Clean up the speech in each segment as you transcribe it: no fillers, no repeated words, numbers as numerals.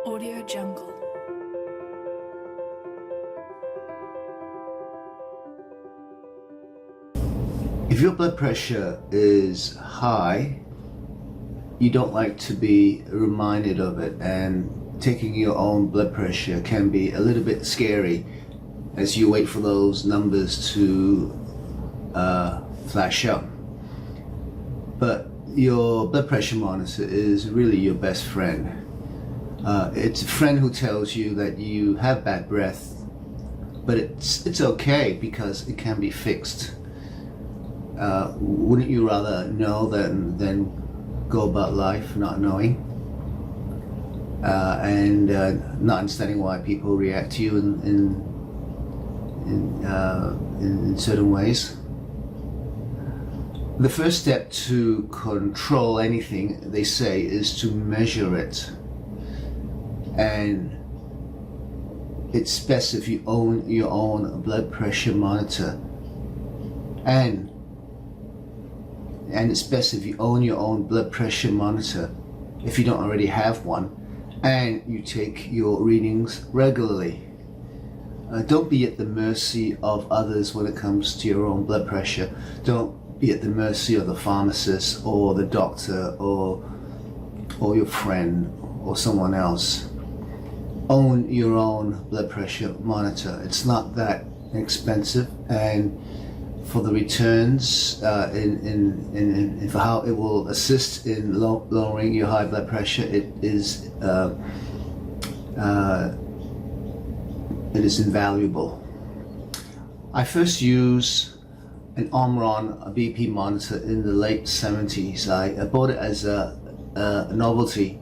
Audio Jungle. If your blood pressure is high, you don't like to be reminded of it, and taking your own blood pressure can be a little bit scary as you wait for those numbers to flash up. But your blood pressure monitor is really your best friend. It's a friend who tells you that you have bad breath, but it's okay because it can be fixed. Wouldn't you rather know than go about life not knowing and not understanding why people react to you in certain ways? The first step to control anything, they say, is to measure it, and it's best if you own your own blood pressure monitor, and it's best if you own your own blood pressure monitor if you don't already have one, and you take your readings regularly. Don't be at the mercy of others when it comes to your own blood pressure. Don't be at the mercy of the pharmacist or the doctor or your friend or someone else. Own your own blood pressure monitor. It's not that expensive, and for the returns in for how it will assist in lowering your high blood pressure, it is invaluable. I first used an Omron BP monitor in the late 70s. I bought it as a novelty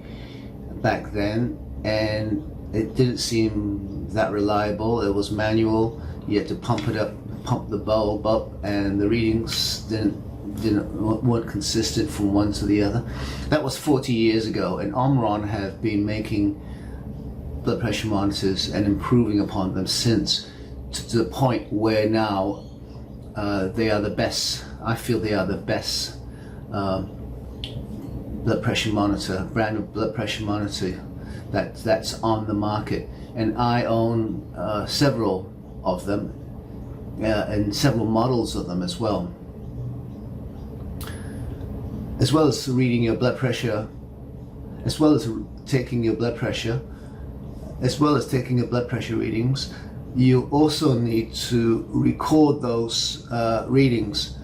back then, and it didn't seem that reliable. It was manual. You had to pump it up, pump the bulb up, and the readings weren't consistent from one to the other. That was 40 years ago, and Omron have been making blood pressure monitors and improving upon them since, to the point where now they are the best. I feel they are the best blood pressure monitor, brand of blood pressure monitor that's on the market, and I own several of them, and several models of them as well. As well as reading your blood pressure, as well as taking your blood pressure, as well as taking your blood pressure readings, you also need to record those readings.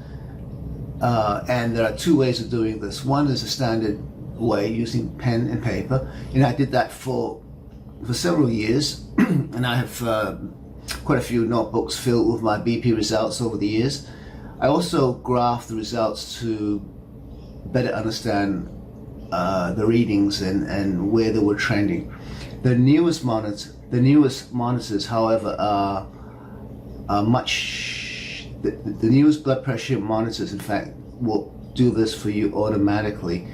And there are two ways of doing this. One is a standard way, using pen and paper, and I did that for several years, and I have quite a few notebooks filled with my BP results over the years. I also graphed the results to better understand the readings and where they were trending. The newest monitors, however, are much. The newest blood pressure monitors, in fact, will do this for you automatically.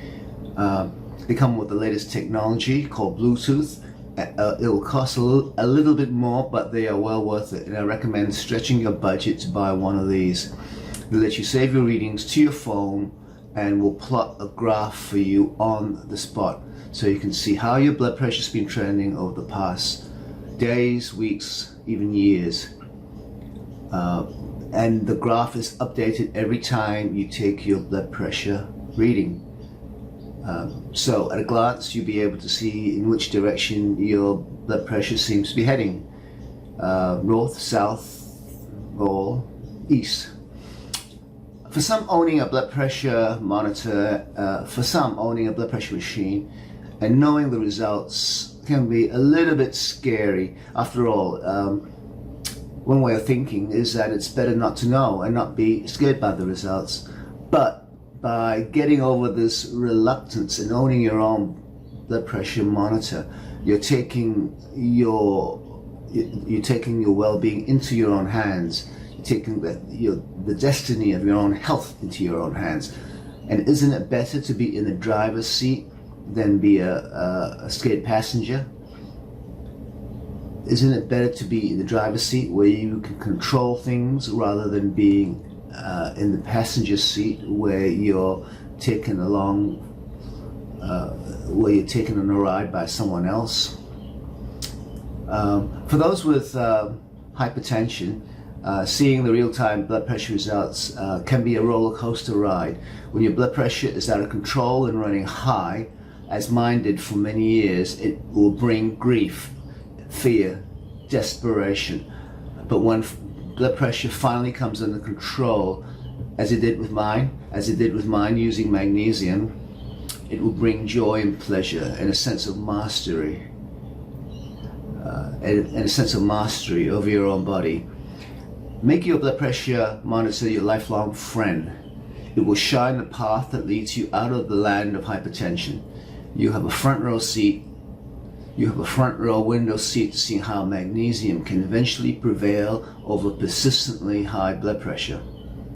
They come with the latest technology called Bluetooth. It will cost a little bit more, but they are well worth it, and I recommend stretching your budget to buy one of these. They let you save your readings to your phone and will plot a graph for you on the spot, so you can see how your blood pressure has been trending over the past days, weeks, even years. And the graph is updated every time you take your blood pressure reading. So at a glance, you'll be able to see in which direction your blood pressure seems to be heading, north, south, or east. For some, owning a blood pressure monitor, owning a blood pressure machine and knowing the results can be a little bit scary. After all, one way of thinking is that it's better not to know and not be scared by the results. But by getting over this reluctance and owning your own blood pressure monitor, you're taking your well-being into your own hands. You're taking the destiny of your own health into your own hands. And isn't it better to be in the driver's seat than be a scared passenger? Isn't it better to be in the driver's seat where you can control things rather than being in the passenger seat where you're taken along, where you're taken on a ride by someone else? For those with hypertension, seeing the real-time blood pressure results can be a roller coaster ride. When your blood pressure is out of control and running high, as mine did for many years, it will bring grief, fear, desperation. But when blood pressure finally comes under control, as it did with mine using magnesium, it will bring joy and pleasure and a sense of mastery, and a sense of mastery over your own body. Make your blood pressure monitor your lifelong friend. It will shine the path that leads you out of the land of hypertension. You have a front row seat. You have a front row window seat to see how magnesium can eventually prevail over persistently high blood pressure.